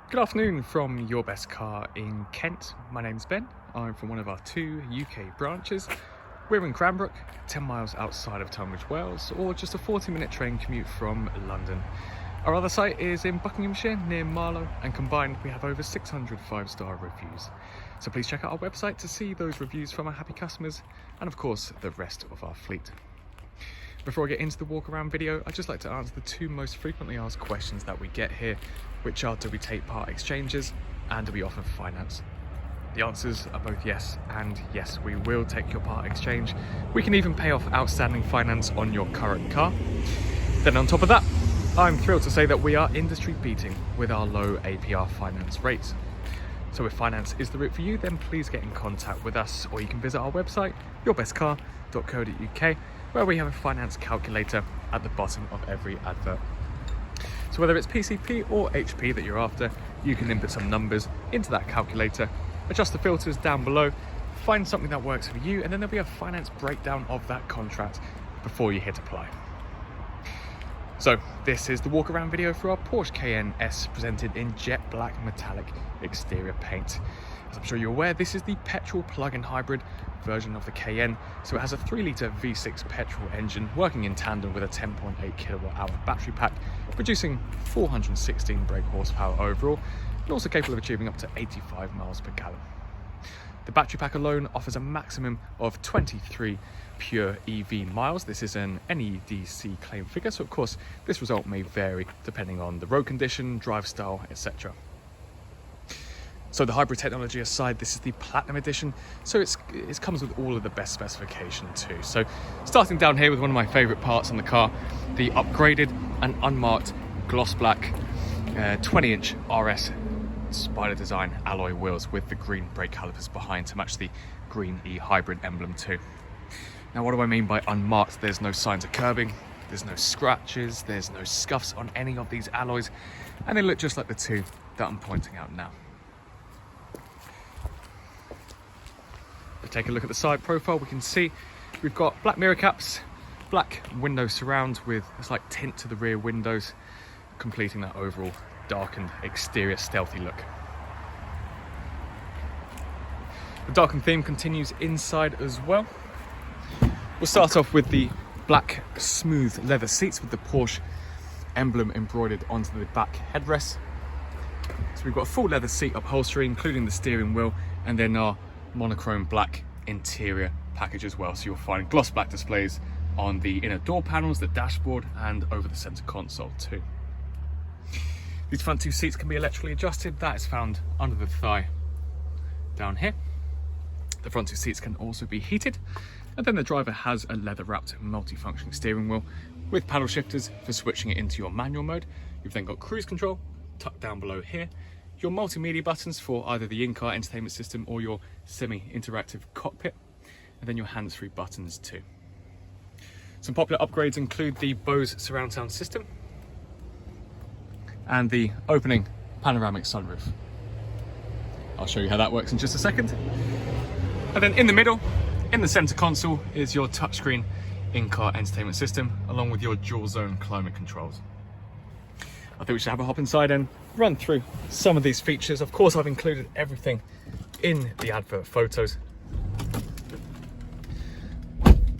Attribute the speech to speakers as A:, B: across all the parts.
A: Good afternoon from Your Best Car in Kent. My name's Ben. I'm from one of our 2 UK branches. We're in Cranbrook, 10 miles outside of Tunbridge Wells, or just a 40-minute train commute from London. Our other site is in Buckinghamshire, near Marlow, and combined we have over 600 5-star reviews. So please check out our website to see those reviews from our happy customers, and of course the rest of our fleet. Before I get into the walk around video, I'd just like to answer the 2 most frequently asked questions that we get here, which are: do we take part exchanges and do we offer finance? The answers are both yes and yes, we will take your part exchange. We can even pay off outstanding finance on your current car. Then on top of that, I'm thrilled to say that we are industry beating with our low APR finance rates. So if finance is the route for you, then please get in contact with us, or you can visit our website, yourbestcar.co.uk, where we have a finance calculator at the bottom of every advert. So whether it's PCP or HP that you're after, you can input some numbers into that calculator, adjust the filters down below, find something that works for you, and then there'll be a finance breakdown of that contract before you hit apply. So this is the walk around video for our Porsche Cayenne S, presented in jet black metallic exterior paint. As I'm sure you're aware, this is the petrol plug-in hybrid version of the Cayenne. So it has a 3-litre V6 petrol engine working in tandem with a 10.8 kilowatt-hour battery pack, producing 416 brake horsepower overall, and also capable of achieving up to 85 miles per gallon. The battery pack alone offers a maximum of 23 pure EV miles. This is an NEDC claim figure, so of course this result may vary depending on the road condition, drive style, etc. So the hybrid technology aside, this is the Platinum Edition, so it comes with all of the best specification too. So starting down here with one of my favourite parts on the car, the upgraded and unmarked gloss black 20-inch RS Spider design alloy wheels with the green brake calipers behind to match the green e-hybrid emblem too. Now what do I mean by unmarked? There's no signs of curbing, there's no scratches, there's no scuffs on any of these alloys, and they look just like the 2 that I'm pointing out now. If we take a look at the side profile, we can see we've got black mirror caps, black window surrounds with a slight tint to the rear windows, completing that overall darkened exterior stealthy look. The darkened theme continues inside as well. We'll start off with the black smooth leather seats with the Porsche emblem embroidered onto the back headrest. So we've got a full leather seat upholstery, including the steering wheel, and then our monochrome black interior package as well. So you'll find gloss black displays on the inner door panels, the dashboard, and over the center console too. These front 2 seats can be electrically adjusted. That is found under the thigh down here. The front 2 seats can also be heated, and then the driver has a leather wrapped multi-functioning steering wheel with paddle shifters for switching it into your manual mode. You've then got cruise control tucked down below here, your multimedia buttons for either the in-car entertainment system or your semi-interactive cockpit, and then your hands-free buttons too. Some popular upgrades include the Bose surround sound system and the opening panoramic sunroof. I'll show you how that works in just a second. And then in the middle, in the center console, is your touchscreen in-car entertainment system, along with your dual zone climate controls. I think we should have a hop inside and run through some of these features. Of course, I've included everything in the advert photos.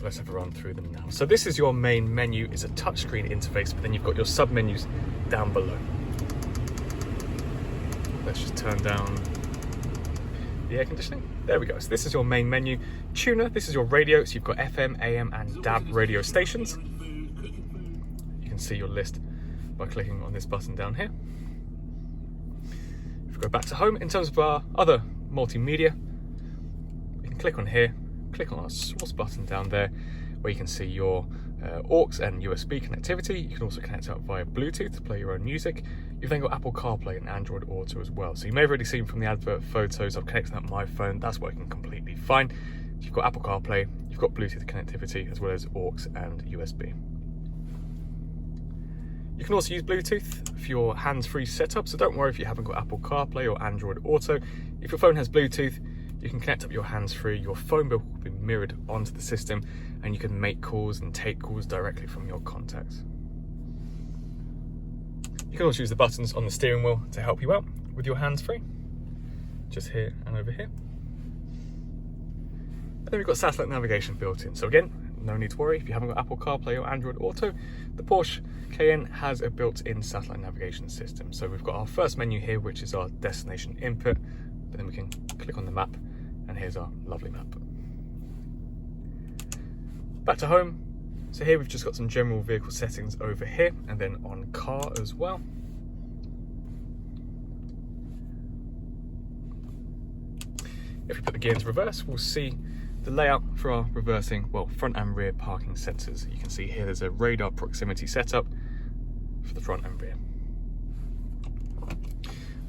A: Let's have a run through them now. So this is your main menu, is a touchscreen interface, but then you've got your sub menus down below. Let's just turn down the air conditioning. There we go. So this is your main menu. Tuner, this is your radio. So you've got FM, AM, and DAB radio stations. You can see your list by clicking on this button down here. If we go back to home, in terms of our other multimedia, we can click on here, click on our source button down there, where you can see your aux and USB connectivity. You can also connect up via Bluetooth to play your own music. You've then got Apple CarPlay and Android Auto as well. So you may have already seen from the advert photos, I've connected up my phone, that's working completely fine. You've got Apple CarPlay, you've got Bluetooth connectivity, as well as aux and USB. You can also use Bluetooth for your hands-free setup, so don't worry if you haven't got Apple CarPlay or Android Auto. If your phone has Bluetooth, you can connect up your hands-free, your phone bill will be mirrored onto the system, and you can make calls and take calls directly from your contacts. You can also use the buttons on the steering wheel to help you out with your hands-free, just here and over here. And then we've got satellite navigation built in. So again, no need to worry if you haven't got Apple CarPlay or Android Auto. The Porsche Cayenne has a built-in satellite navigation system. So we've got our first menu here, which is our destination input, but then we can click on the map, and here's our lovely map. Back to home. So here we've just got some general vehicle settings over here, and then on car as well. If we put the gear into reverse, we'll see the layout for our reversing, well, front and rear parking sensors. You can see here there's a radar proximity setup for the front and rear.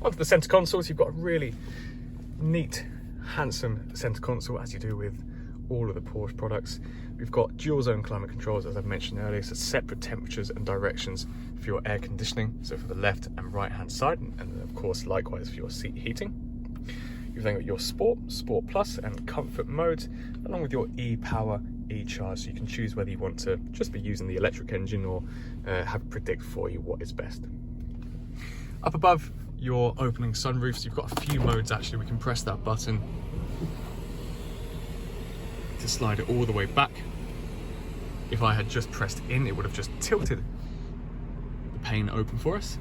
A: Onto the center consoles, you've got a really neat, handsome center console, as you do with all of the Porsche products. We've got dual zone climate controls, as I've mentioned earlier, so separate temperatures and directions for your air conditioning, so for the left and right hand side, and of course likewise for your seat heating. You've then got your Sport, Sport Plus and Comfort modes, along with your e-Power, e-Charge, so you can choose whether you want to just be using the electric engine or have it predict for you what is best. Up above your opening sunroofs, you've got a few modes actually. We can press that button to slide it all the way back. If I had just pressed in, it would have just tilted the pane open for us.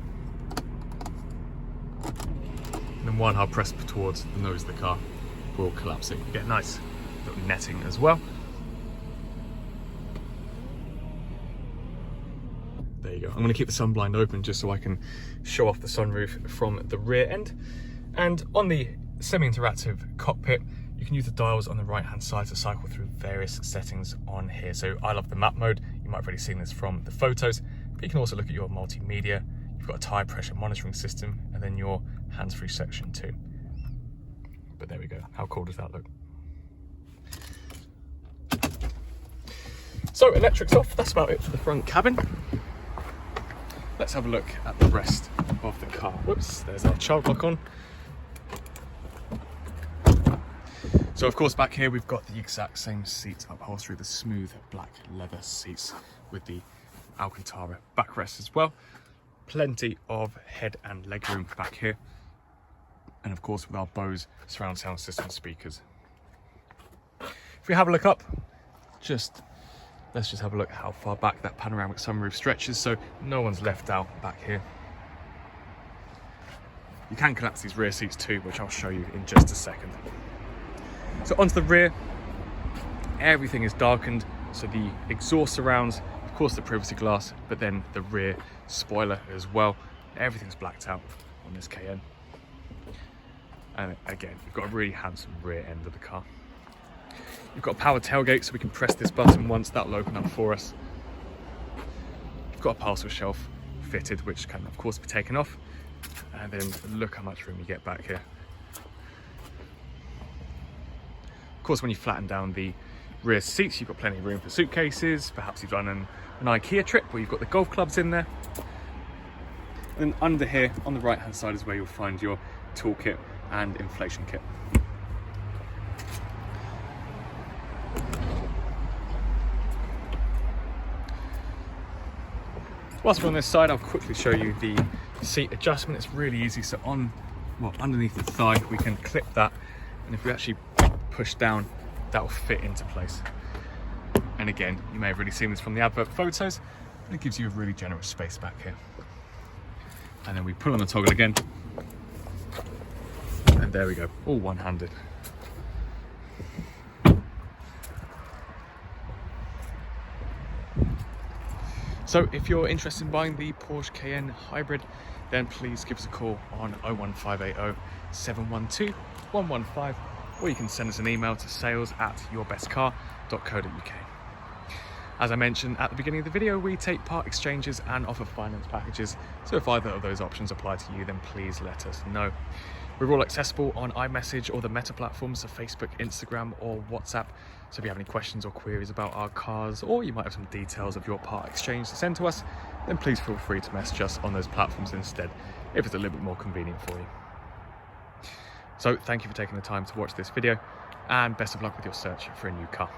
A: And then one I'll press towards the nose of the car will collapse it. You get nice little netting as well. There you go. I'm going to keep the sun blind open just so I can show off the sunroof from the rear end. And on the semi-interactive cockpit, you can use the dials on the right hand side to cycle through various settings on here. So I love the map mode. You might have already seen this from the photos, but you can also look at your multimedia. You've got a tire pressure monitoring system, and then your hands-free section too. But there we go. How cool does that look? So electric's off. That's about it for the front cabin. Let's have a look at the rest of the car. Whoops, there's our child lock on. So of course back here we've got the exact same seat upholstery, the smooth black leather seats with the Alcantara backrest as well. Plenty of head and leg room back here. And of course with our Bose surround sound system speakers. If we have a look up, let's just have a look how far back that panoramic sunroof stretches, so no one's left out back here. You can collapse these rear seats too, which I'll show you in just a second. So onto the rear, everything is darkened, so the exhaust surrounds, of course the privacy glass, but then the rear spoiler as well. Everything's blacked out on this Cayenne. And again, you've got a really handsome rear end of the car. You've got a power tailgate, so we can press this button once, that'll open up for us. You've got a parcel shelf fitted, which can of course be taken off. And then look how much room you get back here. Of course, when you flatten down the rear seats, you've got plenty of room for suitcases. Perhaps you've done an IKEA trip where you've got the golf clubs in there. And then under here, on the right hand side, is where you'll find your toolkit and inflation kit. Whilst we're on this side, I'll quickly show you the seat adjustment. It's really easy. So underneath the thigh, we can clip that, and if we actually push down, that will fit into place. And again, you may have already seen this from the advert photos, but it gives you a really generous space back here. And then we pull on the toggle again, and there we go, all one-handed. So if you're interested in buying the Porsche Cayenne Hybrid, then please give us a call on 01580 712 115, or you can send us an email to sales@yourbestcar.co.uk. As I mentioned at the beginning of the video, we take part exchanges and offer finance packages, so if either of those options apply to you, then please let us know. We're all accessible on iMessage or the Meta platforms, so Facebook, Instagram or WhatsApp. So if you have any questions or queries about our cars, or you might have some details of your part exchange to send to us, then please feel free to message us on those platforms instead, if it's a little bit more convenient for you. So thank you for taking the time to watch this video, and best of luck with your search for a new car.